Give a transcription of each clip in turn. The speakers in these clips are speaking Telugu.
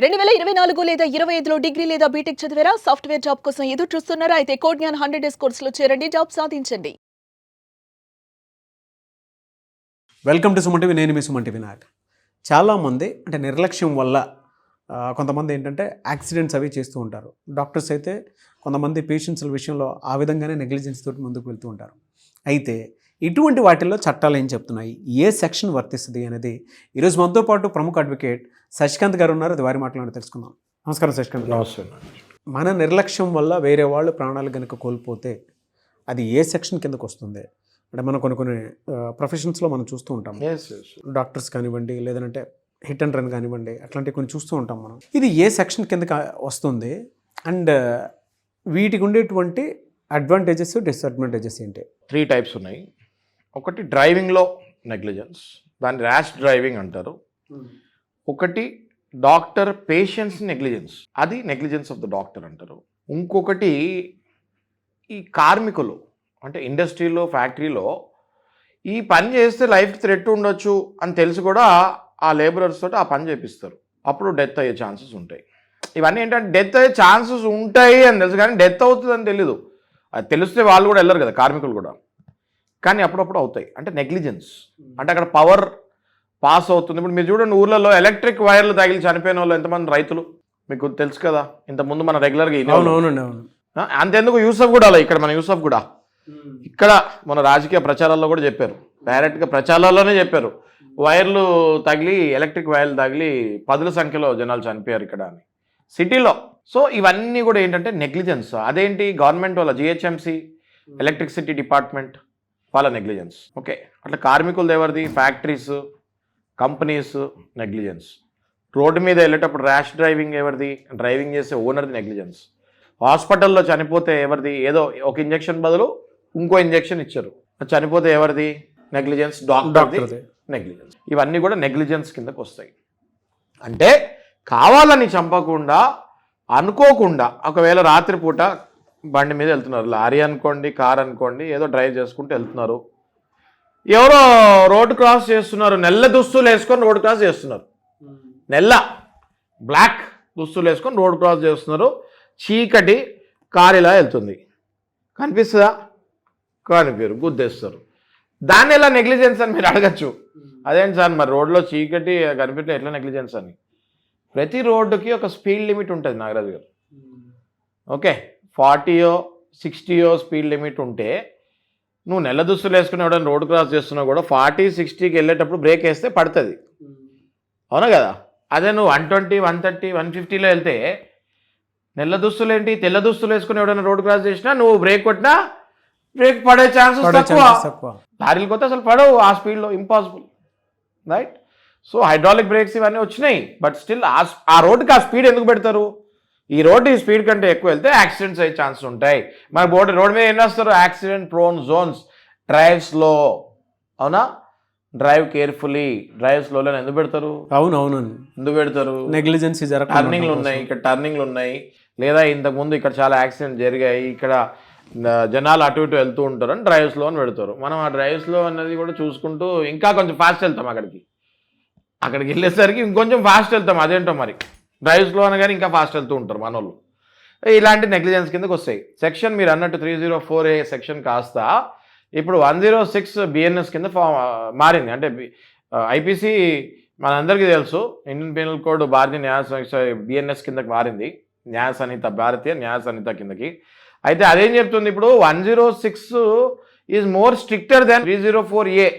2024 లేదా 25లో డిగ్రీ లేదా బీటెక్ చదివారా? సాఫ్ట్‌వేర్ జాబ్ కోసం ఎదురు చూస్తున్నారా? అయితే కోడ్ జ్ఞాన్ 100 డేస్ కోర్సులో చేరండి. జాబ్ సాధించండి. Welcome to Suman TV. నేను మీ సుమన్ టీవీ వినాయక్. చాలామంది అంటే నిర్లక్ష్యం వల్ల కొంతమంది ఏంటంటే యాక్సిడెంట్స్ అవి చేస్తూ ఉంటారు. డాక్టర్స్ అయితే కొంతమంది పేషెంట్స్ల విషయంలో ఆ విధంగానే నెగ్లిజెన్స్ తోటి ముందుకు వెళ్తూ ఉంటారు. అయితే ఇటువంటి వాటిల్లో చట్టాలు ఏం చెప్తున్నాయి, ఏ సెక్షన్ వర్తిస్తుంది అనేది ఈరోజు మనతో పాటు ప్రముఖ అడ్వకేట్ శశికాంత్ గారు ఉన్నారు. అది వారి మాటలను తెలుసుకుందాం. నమస్కారం శశికాంత్. నమస్తే. మన నిర్లక్ష్యం వల్ల వేరే వాళ్ళు ప్రాణాలు కనుక కోల్పోతే అది ఏ సెక్షన్ కిందకు వస్తుంది? అంటే మనం కొన్ని ప్రొఫెషన్స్లో మనం చూస్తూ ఉంటాం. డాక్టర్స్ కానివ్వండి, లేదంటే హిట్ అండ్ రన్ కానివ్వండి, అట్లాంటివి కొన్ని చూస్తూ ఉంటాం మనం. ఇది ఏ సెక్షన్ కిందకి వస్తుంది అండ్ వీటికి ఉండేటువంటి అడ్వాంటేజెస్, డిసడ్వాంటేజెస్ ఏంటి? 3 టైప్స్ ఉన్నాయి. ఒకటి డ్రైవింగ్లో నెగ్లిజెన్స్, దాన్ని ర్యాష్ డ్రైవింగ్ అంటారు. ఒకటి డాక్టర్ పేషెంట్స్ నెగ్లిజెన్స్, అది నెగ్లిజెన్స్ ఆఫ్ ద డాక్టర్ అంటారు. ఇంకొకటి ఈ కార్మికులు అంటే ఇండస్ట్రీలో, ఫ్యాక్టరీలో ఈ పని చేస్తే లైఫ్ థ్రెట్ ఉండొచ్చు అని తెలిసి కూడా ఆ లేబరర్స్ తోటి ఆ పని చేపిస్తారు. అప్పుడు డెత్ అయ్యే ఛాన్సెస్ ఉంటాయి. ఇవన్నీ ఏంటంటే డెత్ అయ్యే ఛాన్సెస్ ఉంటాయి అని తెలుసు, కానీ డెత్ అవుతుందని తెలీదు. అది తెలిస్తే వాళ్ళు కూడా వెళ్ళరు కదా, కార్మికులు కూడా. కానీ అప్పుడప్పుడు అవుతాయి. అంటే నెగ్లిజెన్స్ అంటే అక్కడ పవర్ పాస్ అవుతుంది. ఇప్పుడు మీరు చూడండి, ఊర్లలో ఎలక్ట్రిక్ వైర్లు తగిలి చనిపోయిన వాళ్ళు ఎంతమంది రైతులు మీకు తెలుసు కదా. ఇంతకుముందు మన రెగ్యులర్గా అంతెందుకు యూసఫ్ కూడా అలా, ఇక్కడ మన యూసఫ్ కూడా ఇక్కడ మన రాజకీయ ప్రచారాల్లో కూడా చెప్పారు, డైరెక్ట్గా ప్రచారాల్లోనే చెప్పారు, వైర్లు తగిలి, ఎలక్ట్రిక్ వైర్లు తగిలి 10ల సంఖ్యలో జనాలు చనిపోయారు ఇక్కడ అని సిటీలో. సో ఇవన్నీ కూడా ఏంటంటే నెగ్లిజెన్స్. అదేంటి, గవర్నమెంట్ వాళ్ళ జిహెచ్ఎంసి ఎలక్ట్రిసిటీ డిపార్ట్మెంట్ వాళ్ళ నెగ్లిజెన్స్. ఓకే, అట్లా కార్మికులది ఎవరిది? Factories, companies negligence. రోడ్డు మీద వెళ్ళేటప్పుడు ర్యాష్ డ్రైవింగ్ ఎవరిది? డ్రైవింగ్ చేసే ఓనర్ది నెగ్లిజెన్స్. హాస్పిటల్లో చనిపోతే ఎవరిది? ఏదో ఒక ఇంజెక్షన్ బదులు ఇంకో ఇంజెక్షన్ ఇచ్చారు, చనిపోతే ఎవరిది? నెగ్లిజెన్స్, డాక్టర్ది నెగ్లిజెన్స్. ఇవన్నీ కూడా నెగ్లిజెన్స్ కిందకు వస్తాయి. అంటే కావాలని చంపకుండా, అనుకోకుండా, ఒకవేళ రాత్రిపూట బండి మీద వెళ్తున్నారు, లారీ అనుకోండి, కార్ అనుకోండి, ఏదో డ్రైవ్ చేసుకుంటూ వెళ్తున్నారు, ఎవరో రోడ్ క్రాస్ చేస్తున్నారు, నల్ల దుస్తులు వేసుకొని రోడ్ క్రాస్ చేస్తున్నారు, నల్ల బ్లాక్ దుస్తులు వేసుకొని రోడ్ క్రాస్ చేస్తున్నారు, చీకటి కారు ఇలా వెళ్తుంది, కనిపిస్తుందా? కనిపించరు, గుద్దేస్తారు. దాన్ని ఎలా నెగ్లిజెన్స్ అని మీరు అడగచ్చు. అదేంటి సార్ మరి రోడ్లో చీకటి కనిపించే ఎట్లా నెగ్లిజెన్స్ అని? ప్రతి రోడ్డుకి ఒక స్పీడ్ లిమిట్ ఉంటుంది నాగరాజు గారు. ఓకే, 40యో 60యో స్పీడ్ లిమిట్ ఉంటే నువ్వు నెల దుస్తులు వేసుకుని ఎవడైనా రోడ్ క్రాస్ చేస్తున్నావు కూడా 40, 60కి వెళ్ళేటప్పుడు బ్రేక్ వేస్తే పడుతుంది, అవునా కదా? అదే నువ్వు 120, 130, 150లో వెళ్తే నెల దుస్తులు ఏంటి, తెల్ల దుస్తులు వేసుకుని ఎవడైనా రోడ్ క్రాస్ చేసినా నువ్వు బ్రేక్ కొట్టినా బ్రేక్ పడే ఛాన్సెస్ తక్కువ. లారీలు కొత్త అసలు పడవు ఆ స్పీడ్లో, impossible, right? So hydraulic brakes ఇవన్నీ వచ్చినాయి, బట్ స్టిల్ ఆ రోడ్డుకి ఆ స్పీడ్ ఎందుకు పెడతారు? ఈ రోడ్డు ఈ స్పీడ్ కంటే ఎక్కువ వెళ్తే యాక్సిడెంట్స్ అయ్యే ఛాన్సెస్ ఉంటాయి. మన రోడ్ మీద ఏం రాస్తారు? Accident prone zones, drive slow, అవునా? డ్రైవ్ కేర్ఫుల్లీ, డ్రైవ్ స్లోలో ఎందుకు పెడతారు? అవునవును, ఎందుకు పెడతారు? నెగ్లిజెన్స్. టర్నింగ్లు ఉన్నాయి, ఇక్కడ టర్నింగ్లు ఉన్నాయి, లేదా ఇంతకుముందు ఇక్కడ చాలా యాక్సిడెంట్ జరిగాయి, ఇక్కడ జనాలు అటు ఇటు వెళ్తూ ఉంటారు అని డ్రైవ్ స్లో అని పెడతారు. మనం ఆ డ్రైవ్ స్లో అనేది కూడా చూసుకుంటూ ఇంకా కొంచెం ఫాస్ట్ వెళ్తాం, అక్కడికి వెళ్ళేసరికి ఇంకొంచెం ఫాస్ట్ వెళ్తాం. అదేంటో మరి, డ్రైవ్ స్లో అనగానే ఇంకా ఫాస్ట్ వెళ్తూ ఉంటారు మన వాళ్ళు. ఇలాంటి నెగ్లిజెన్స్ కిందకు వస్తాయి. సెక్షన్ మీరు అన్నట్టు 304A సెక్షన్ కాస్త ఇప్పుడు 106 బిఎన్ఎస్ కింద మారింది. అంటే ఐపీసీ మనందరికీ తెలుసు, ఇండియన్ పీనల్ కోడ్ భారతీయ న్యాయ సంహిత బిఎన్ఎస్ కిందకి మారింది, న్యాయ సంహిత, భారతీయ న్యాయ సంహిత కిందకి. అయితే అదేం చెప్తుంది, ఇప్పుడు 106 is more stricter then 304A.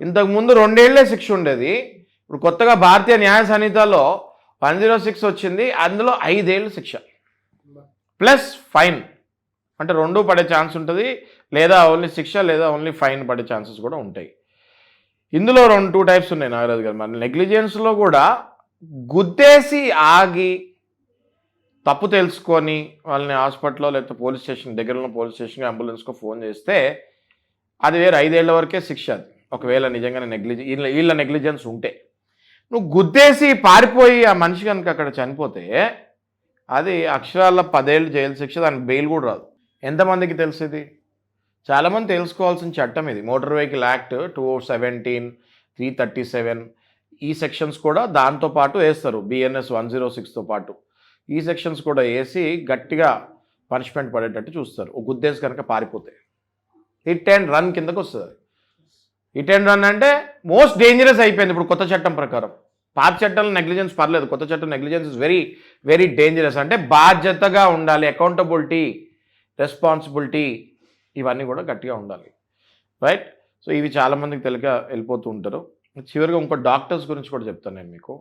ఇంతకుముందు 2 ఏళ్లే శిక్ష ఉండేది, ఇప్పుడు కొత్తగా భారతీయ న్యాయ సంహితలో 106 వచ్చింది, అందులో 5 ఏళ్ళు శిక్ష ప్లస్ ఫైన్. అంటే 2 పడే ఛాన్స్ ఉంటుంది, లేదా ఓన్లీ శిక్ష లేదా ఓన్లీ ఫైన్ పడే ఛాన్సెస్ కూడా ఉంటాయి. ఇందులో 2 టైప్స్ ఉన్నాయి నాగరాజు గారు. మరి నెగ్లిజెన్స్లో కూడా గుద్దేసి ఆగి తప్పు తెలుసుకొని వాళ్ళని హాస్పిటల్లో లేకపోతే పోలీస్ స్టేషన్, దగ్గరలో పోలీస్ స్టేషన్కి, అంబులెన్స్కో ఫోన్ చేస్తే అది వేరే 5 ఏళ్ల వరకే శిక్ష. అది ఒకవేళ నిజంగానే వీళ్ళ నెగ్లిజెన్స్ ఉంటే. నువ్వు గుద్దేసి పారిపోయి ఆ మనిషి కనుక అక్కడ చనిపోతే అది అక్షరాల 10 ఏళ్ళు జైలు శిక్ష, దానికి బెయిల్ కూడా రాదు. ఎంతమందికి తెలుసు ఇది? చాలామంది తెలుసుకోవాల్సిన చట్టం ఇది. మోటార్ వెహికల్ యాక్ట్ 2017, 337 ఈ సెక్షన్స్ కూడా దాంతో పాటు వేస్తారు, BNS 106తో పాటు ఈ సెక్షన్స్ కూడా వేసి గట్టిగా పనిష్మెంట్ పడేటట్టు చూస్తారు. ఒక గుద్దేసి కనుక పారిపోతే హిట్ అండ్ రన్ కిందకు వస్తుంది. హిట్ అండ్ రన్ అంటే మోస్ట్ డేంజరస్ అయిపోయింది ఇప్పుడు కొత్త చట్టం ప్రకారం. పాత చట్టంలో నెగ్లిజెన్స్ పర్లేదు, కొత్త చట్టం negligence is very very dangerous. అంటే బాధ్యతగా ఉండాలి, అకౌంటబిలిటీ, రెస్పాన్సిబిలిటీ ఇవన్నీ కూడా గట్టిగా ఉండాలి, రైట్. సో ఇవి చాలామందికి తెలియక వెళ్ళిపోతూ ఉంటారు. చివరిగా ఇంకో డాక్టర్స్ గురించి కూడా చెప్తాను నేను మీకు.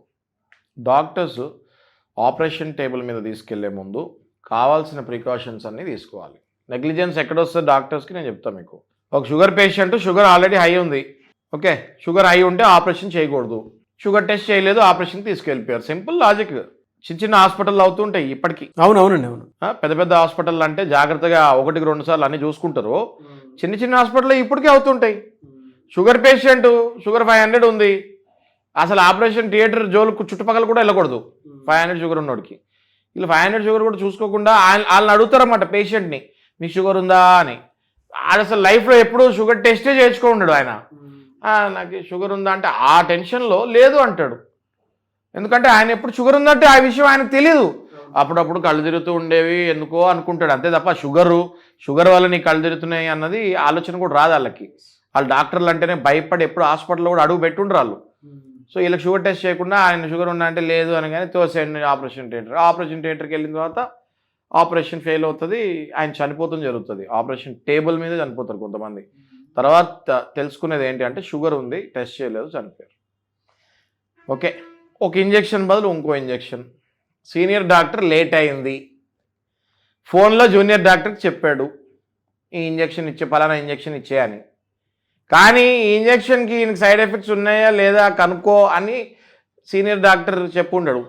డాక్టర్స్ ఆపరేషన్ టేబుల్ మీద తీసుకెళ్లే ముందు కావాల్సిన ప్రికాషన్స్ అన్నీ తీసుకోవాలి. నెగ్లిజెన్స్ ఎక్కడొస్తుంది డాక్టర్స్కి నేను చెప్తాను మీకు. ఒక sugar patient, sugar already high ఉంది, ఓకే, షుగర్ హై ఉంటే ఆపరేషన్ చేయకూడదు. షుగర్ టెస్ట్ చేయలేదు, ఆపరేషన్ తీసుకెళ్ళిపోయారు. Simple logic. చిన్న చిన్న హాస్పిటల్ అవుతూ ఉంటాయి ఇప్పటికీ. అవునండి అవును. పెద్ద పెద్ద హాస్పిటల్ అంటే జాగ్రత్తగా 1-2 సార్లు అన్నీ చూసుకుంటారు. చిన్న చిన్న హాస్పిటల్ ఇప్పటికే అవుతుంటాయి. షుగర్ పేషెంట్, షుగర్ 500 ఉంది, అసలు ఆపరేషన్ థియేటర్ జోలు చుట్టుపక్కల కూడా వెళ్ళకూడదు 500 షుగర్ ఉన్నోడికి. వీళ్ళు 500 షుగర్ కూడా చూసుకోకుండా వాళ్ళని అడుగుతారన్నమాట పేషెంట్ని, మీకు షుగర్ ఉందా అని. అసలు లైఫ్లో ఎప్పుడూ షుగర్ టెస్టే చేయించుకున్నాడు ఆయన. నాకు షుగర్ ఉందా అంటే ఆ టెన్షన్లో లేదు అంటాడు. ఎందుకంటే ఆయన ఎప్పుడు షుగర్ ఉందంటే ఆ విషయం ఆయనకు తెలియదు. అప్పుడప్పుడు కళ్ళు తిరుగుతూ ఉండేవి ఎందుకో అనుకుంటాడు, అంతే తప్ప షుగర్ వల్ల నీ కళ్ళు తిరుగుతున్నాయి అన్నది ఆలోచన కూడా రాదు వాళ్ళకి. వాళ్ళు డాక్టర్లు అంటేనే భయపడి ఎప్పుడు హాస్పిటల్లో కూడా అడుగు పెట్టుండ్రు వాళ్ళు. సో వీళ్ళకి షుగర్ టెస్ట్ చేయకుండా ఆయన షుగర్ ఉన్నా అంటే లేదు అనగానే తోసేయండి ఆపరేషన్ థియేటర్కి వెళ్ళిన తర్వాత ఆపరేషన్ ఫెయిల్ అవుతుంది, ఆయన చనిపోతుంది జరుగుతుంది. ఆపరేషన్ టేబుల్ మీద చనిపోతారు కొంతమంది. తర్వాత తెలుసుకునేది ఏంటి అంటే షుగర్ ఉంది, టెస్ట్ చేయలేదు, చనిపోయారు. ఓకే, ఒక ఇంజెక్షన్ బదులు ఇంకో ఇంజెక్షన్. సీనియర్ డాక్టర్ లేట్ అయింది, ఫోన్లో జూనియర్ డాక్టర్కి చెప్పాడు ఈ ఇంజెక్షన్ పలానా ఇంజెక్షన్ ఇచ్చేయని. కానీ ఈ ఇంజెక్షన్కి ఈయనకి సైడ్ ఎఫెక్ట్స్ ఉన్నాయా లేదా కనుక్కో అని సీనియర్ డాక్టర్ చెప్పుండడు.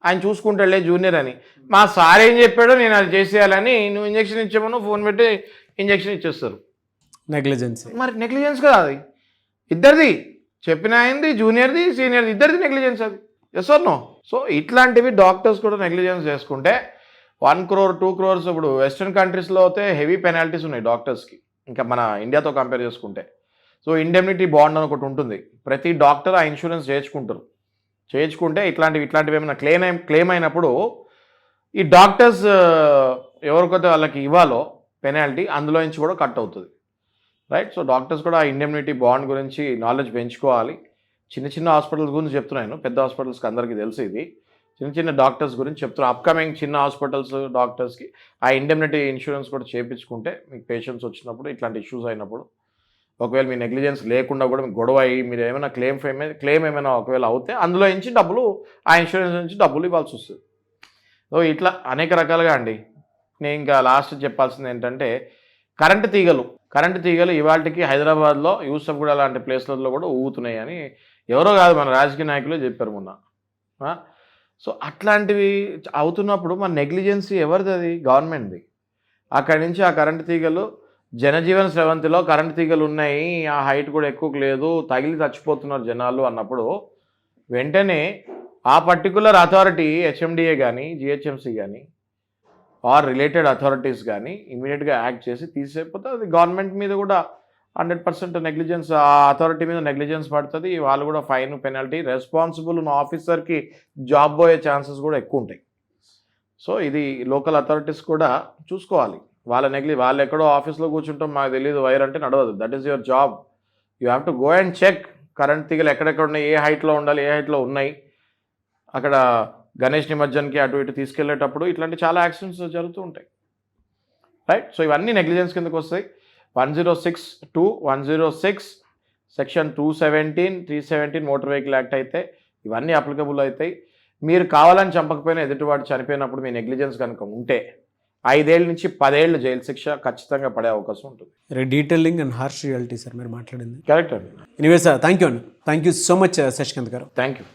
ఆయన చూసుకుంటాడులే జూనియర్ అని. మా సార్ ఏం చెప్పాడో నేను అది చేసేయాలని నువ్వు ఇంజెక్షన్ ఇచ్చామను ఫోన్ పెట్టి ఇంజెక్షన్ ఇచ్చేస్తారు. నెగ్లిజెన్స్. మరి నెగ్లిజెన్స్ కదా అది, ఇద్దరిది, చెప్పిన అయింది జూనియర్ది సీనియర్ది ఇద్దరిది నెగ్లిజెన్స్ అది. Yes or no? సో ఇట్లాంటివి డాక్టర్స్ కూడా నెగ్లిజెన్స్ చేసుకుంటే 1 crore 2 crores ఇప్పుడు వెస్ట్రన్ కంట్రీస్లో అయితే హెవీ పెనాల్టీస్ ఉన్నాయి డాక్టర్స్కి, ఇంకా మన ఇండియాతో కంపేర్ చేసుకుంటే. సో ఇండెమ్నిటీ బాండ్ అని ఒకటి ఉంటుంది, ప్రతి డాక్టర్ ఆ ఇన్సూరెన్స్ చేయించుకుంటే ఇట్లాంటివి ఏమైనా క్లెయిమ్ అయినప్పుడు ఈ డాక్టర్స్ ఎవరికైతే వాళ్ళకి ఇవ్వాలో పెనాల్టీ అందులో నుంచి కూడా కట్ అవుతుంది, రైట్. సో డాక్టర్స్ కూడా ఆ ఇండెమ్నిటీ బాండ్ గురించి నాలెడ్జ్ పెంచుకోవాలి. చిన్న హాస్పిటల్స్ గురించి చెప్తున్నాను, పెద్ద హాస్పిటల్స్కి అందరికీ తెలుసు ఇది. చిన్న డాక్టర్స్ గురించి చెప్తున్నా. అప్కమింగ్ చిన్న హాస్పిటల్స్ డాక్టర్స్కి ఆ ఇండెమ్నిటీ ఇన్సూరెన్స్ కూడా చేయించుకుంటే మీకు పేషెంట్స్ వచ్చినప్పుడు ఇట్లాంటి ఇష్యూస్ అయినప్పుడు ఒకవేళ మీ నెగ్లిజెన్స్ లేకుండా కూడా మీకు గొడవ అయ్యి మీరు ఏమైనా క్లెయిమ్ ఏమైనా ఒకవేళ అవుతే అందులో నుంచి డబ్బులు ఆ ఇన్సూరెన్స్ నుంచి డబ్బులు ఇవ్వాల్సి వస్తుంది. సో ఇట్లా అనేక రకాలుగా అండి. నేను ఇంకా లాస్ట్ చెప్పాల్సింది ఏంటంటే కరెంటు తీగలు ఇవాళకి హైదరాబాద్లో యూసఫ్గూడ లాంటి ప్లేస్లలో కూడా ఊగుతున్నాయి అని ఎవరో కాదు మన రాజకీయ నాయకులే చెప్పారు మొన్న. సో అట్లాంటివి అవుతున్నప్పుడు మన నెగ్లిజెన్సీ ఎవరిది? అది గవర్నమెంట్ది. అక్కడి నుంచి ఆ కరెంటు తీగలు జనజీవన స్రవంతిలో కరెంటు తీగలు ఉన్నాయి, ఆ హైట్ కూడా ఎక్కువ లేదు, తగిలి చచ్చిపోతున్నారు జనాలు అన్నప్పుడు వెంటనే ఆ పర్టికులర్ అథారిటీ HMDA కానీ GHMC కానీ ఆర్ రిలేటెడ్ అథారిటీస్ కానీ ఇమీడియట్గా యాక్ట్ చేసి తీసేపోతే అది గవర్నమెంట్ మీద కూడా 100% నెగ్లిజెన్స్, ఆ అథారిటీ మీద నెగ్లిజెన్స్ పడుతుంది. వాళ్ళు కూడా ఫైన్ పెనాల్టీ, రెస్పాన్సిబుల్ ఉన్న ఆఫీసర్కి జాబ్ పోయే ఛాన్సెస్ కూడా ఎక్కువ ఉంటాయి. సో ఇది లోకల్ అథారిటీస్ కూడా చూసుకోవాలి. వాళ్ళు ఎక్కడో ఆఫీస్లో కూర్చుంటాం మాకు తెలియదు వైర్ అంటే నడవదు. That is your job. You have to go and check current తీగలు ఎక్కడెక్కడ ఉన్నాయి, ఏ హైట్లో ఉండాలి, ఏ హైట్లో ఉన్నాయి. అక్కడ గణేష్ నిమజ్జన్కి అటు ఇటు తీసుకెళ్లేటప్పుడు ఇట్లాంటి చాలా యాక్సిడెంట్స్ జరుగుతూ ఉంటాయి, రైట్. సో ఇవన్నీ నెగ్లిజెన్స్ కిందకు వస్తాయి. 106(2), 106 సెక్షన్ 217, 317 మోటార్ వెహికల్ యాక్ట్ అయితే ఇవన్నీ అప్లికబుల్ అవుతాయి. మీరు కావాలని చంపకపోయినా ఎదుటివాడు చనిపోయినప్పుడు మీ నెగ్లిజెన్స్ కనుక ఉంటే 5 ఏళ్ళ నుంచి 10 ఏళ్ళు జైలు శిక్ష ఖచ్చితంగా పడే అవకాశం ఉంటుంది. Very detailing and harsh reality sir మీరు మాట్లాడింది. కరెక్ట్ అండి. Anyway sir, thank you so much Shashikant గారు. Thank you.